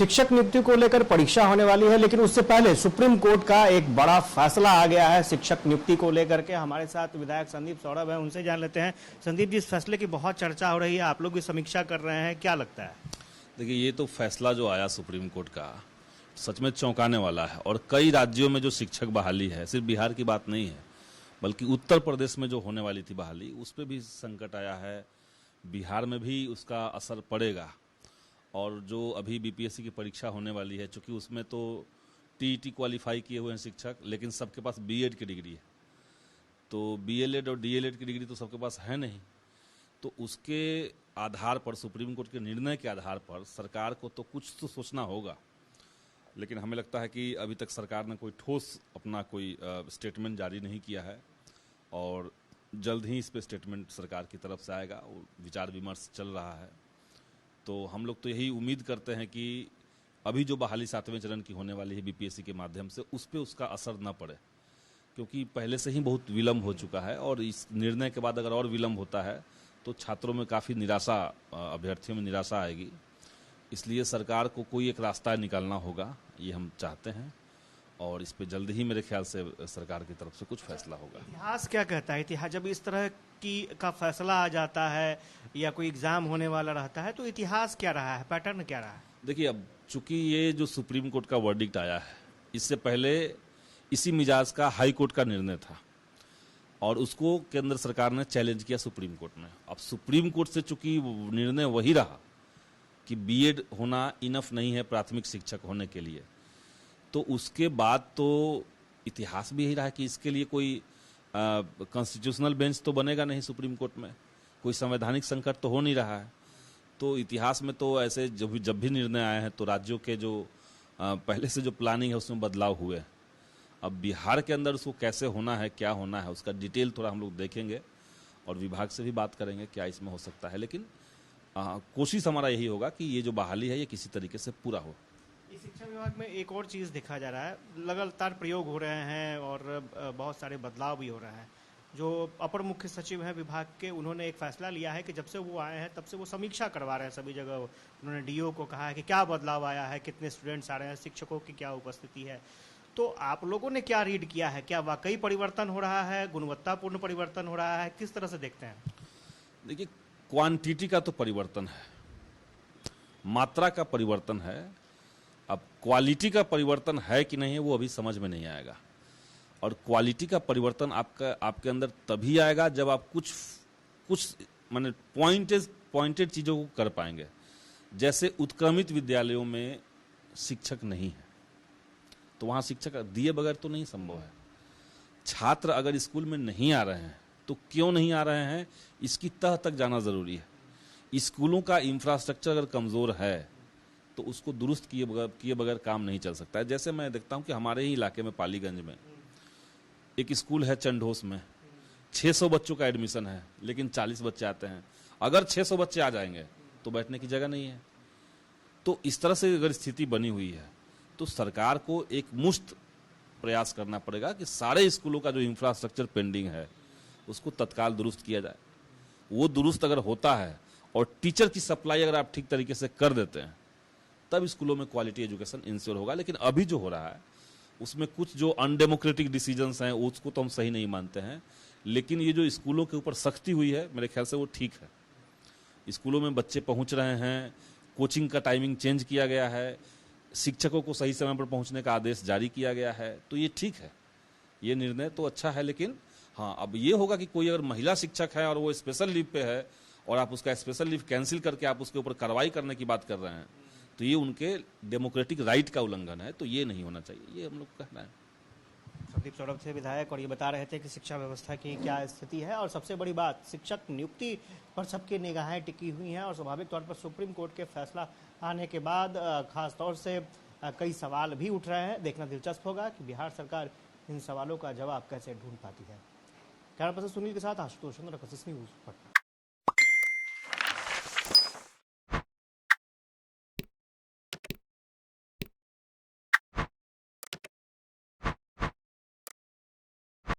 शिक्षक नियुक्ति को लेकर परीक्षा होने वाली है, लेकिन उससे पहले सुप्रीम कोर्ट का एक बड़ा फैसला आ गया है शिक्षक नियुक्ति को लेकर के। हमारे साथ विधायक संदीप सौरभ हैं, उनसे जान लेते हैं। संदीप जी, इस फैसले की बहुत चर्चा हो रही है, आप लोग भी समीक्षा कर रहे हैं, क्या लगता है? देखिए, ये तो फैसला जो आया सुप्रीम कोर्ट का सच में चौंकाने वाला है। और कई राज्यों में जो शिक्षक बहाली है, सिर्फ बिहार की बात नहीं है, बल्कि उत्तर प्रदेश में जो होने वाली थी बहाली, उस पर भी संकट आया है। बिहार में भी उसका असर पड़ेगा। और जो अभी बीपीएससी की परीक्षा होने वाली है, चूंकि उसमें तो टीईटी क्वालिफाई किए हुए हैं शिक्षक, लेकिन सबके पास बीएड की डिग्री है, तो बीएलएड और डीएलएड की डिग्री तो सबके पास है नहीं। तो उसके आधार पर, सुप्रीम कोर्ट के निर्णय के आधार पर सरकार को तो कुछ तो सोचना होगा। लेकिन हमें लगता है कि अभी तक सरकार ने कोई ठोस अपना कोई स्टेटमेंट जारी नहीं किया है, और जल्द ही इस पे स्टेटमेंट सरकार की तरफ से आएगा। विचार विमर्श चल रहा है, तो हम लोग तो यही उम्मीद करते हैं कि अभी जो बहाली 7वें चरण की होने वाली है बीपीएससी के माध्यम से, उस पर उसका असर न पड़े, क्योंकि पहले से ही बहुत विलम्ब हो चुका है। और इस निर्णय के बाद अगर और विलम्ब होता है तो छात्रों में काफ़ी निराशा, अभ्यर्थियों में निराशा आएगी। इसलिए सरकार को कोई एक रास्ता निकालना होगा, ये हम चाहते हैं। और इस पे जल्द ही मेरे ख्याल से सरकार की तरफ से कुछ फैसला होगा। इतिहास क्या कहता है? इतिहास जब इस तरह का फैसला आ जाता है या कोई एग्जाम होने वाला रहता है, तो इतिहास क्या रहा है, पैटर्न क्या रहा है? देखिए, अब चूंकि ये जो सुप्रीम कोर्ट का वर्डिक्ट आया है, इससे पहले इसी मिजाज का हाई कोर्ट का निर्णय था, और उसको केंद्र सरकार ने चैलेंज किया सुप्रीम कोर्ट में। अब सुप्रीम कोर्ट से चूंकि निर्णय वही रहा कि बीएड होना इनफ नहीं है प्राथमिक शिक्षक होने के लिए, तो उसके बाद तो इतिहास भी यही रहा कि इसके लिए कोई कॉन्स्टिट्यूशनल बेंच तो बनेगा नहीं सुप्रीम कोर्ट में, कोई संवैधानिक संकट तो हो नहीं रहा है। तो इतिहास में तो ऐसे जब भी निर्णय आए हैं, तो राज्यों के जो पहले से जो प्लानिंग है उसमें बदलाव हुए। अब बिहार के अंदर उसको कैसे होना है, क्या होना है, उसका डिटेल थोड़ा हम लोग देखेंगे और विभाग से भी बात करेंगे क्या इसमें हो सकता है। लेकिन कोशिश हमारा यही होगा कि ये जो बहाली है ये किसी तरीके से पूरा हो। इस शिक्षा विभाग में एक और चीज़ देखा जा रहा है, लगातार प्रयोग हो रहे हैं और बहुत सारे बदलाव भी हो रहे हैं। जो अपर मुख्य सचिव हैं विभाग के, उन्होंने एक फैसला लिया है कि जब से वो आए हैं तब से वो समीक्षा करवा रहे हैं सभी जगह। उन्होंने डीओ को कहा है कि क्या बदलाव आया है, कितने स्टूडेंट्स आ रहे हैं, शिक्षकों की क्या उपस्थिति है। तो आप लोगों ने क्या रीड किया है, क्या वाकई परिवर्तन हो रहा है, गुणवत्तापूर्ण परिवर्तन हो रहा है, किस तरह से देखते हैं? देखिए, क्वांटिटी का तो परिवर्तन है, मात्रा का परिवर्तन है। अब क्वालिटी का परिवर्तन है कि नहीं है वो अभी समझ में नहीं आएगा। और क्वालिटी का परिवर्तन आपके अंदर तभी आएगा जब आप कुछ माने पॉइंटेड चीज़ों को कर पाएंगे। जैसे उत्क्रमित विद्यालयों में शिक्षक नहीं है, तो वहाँ शिक्षक दिए बगैर तो नहीं संभव है। छात्र अगर स्कूल में नहीं आ रहे हैं तो क्यों नहीं आ रहे हैं, इसकी तह तक जाना ज़रूरी है। स्कूलों का इंफ्रास्ट्रक्चर अगर कमज़ोर है तो उसको दुरुस्त किए बगैर काम नहीं चल सकता है। जैसे मैं देखता हूं कि हमारे ही इलाके में पालीगंज में एक स्कूल है चंडोस में, 600 बच्चों का एडमिशन है, लेकिन 40 बच्चे आते हैं। अगर 600 बच्चे आ जाएंगे तो बैठने की जगह नहीं है। तो इस तरह से अगर स्थिति बनी हुई है तो सरकार को एक मुश्त प्रयास करना पड़ेगा कि सारे स्कूलों का जो इंफ्रास्ट्रक्चर पेंडिंग है उसको तत्काल दुरुस्त किया जाए। वो दुरुस्त अगर होता है और टीचर की सप्लाई अगर आप ठीक तरीके से कर देते हैं, तब स्कूलों में क्वालिटी एजुकेशन इंश्योर होगा। लेकिन अभी जो हो रहा है उसमें कुछ जो अनडेमोक्रेटिक डिसीजंस हैं उसको तो हम सही नहीं मानते हैं। लेकिन ये जो स्कूलों के ऊपर सख्ती हुई है, मेरे ख्याल से वो ठीक है। स्कूलों में बच्चे पहुंच रहे हैं, कोचिंग का टाइमिंग चेंज किया गया है, शिक्षकों को सही समय पर पहुंचने का आदेश जारी किया गया है, तो ये ठीक है, ये निर्णय तो अच्छा है। लेकिन हाँ, अब ये होगा कि कोई अगर महिला शिक्षक है और वो स्पेशल लीव पे है और आप उसका स्पेशल लीव कैंसिल करके आप उसके ऊपर कार्रवाई करने की बात कर रहे हैं, तो ये उनके डेमोक्रेटिक राइट का उल्लंघन है। तो ये नहीं होना चाहिए, ये हम लोग कहना है। संदीप सौरभ थे विधायक, और ये बता रहे थे कि शिक्षा व्यवस्था की क्या स्थिति है। और सबसे बड़ी बात, शिक्षक नियुक्ति पर सबकी निगाहें टिकी हुई हैं, और स्वाभाविक तौर पर सुप्रीम कोर्ट के फैसला आने के बाद खास तौर से कई सवाल भी उठ रहे हैं। देखना दिलचस्प होगा कि बिहार सरकार इन सवालों का जवाब कैसे ढूंढ पाती है। कैमरा पर्सन सुनील के साथ आशुतोष चंद्र, न्यूज़ पटना।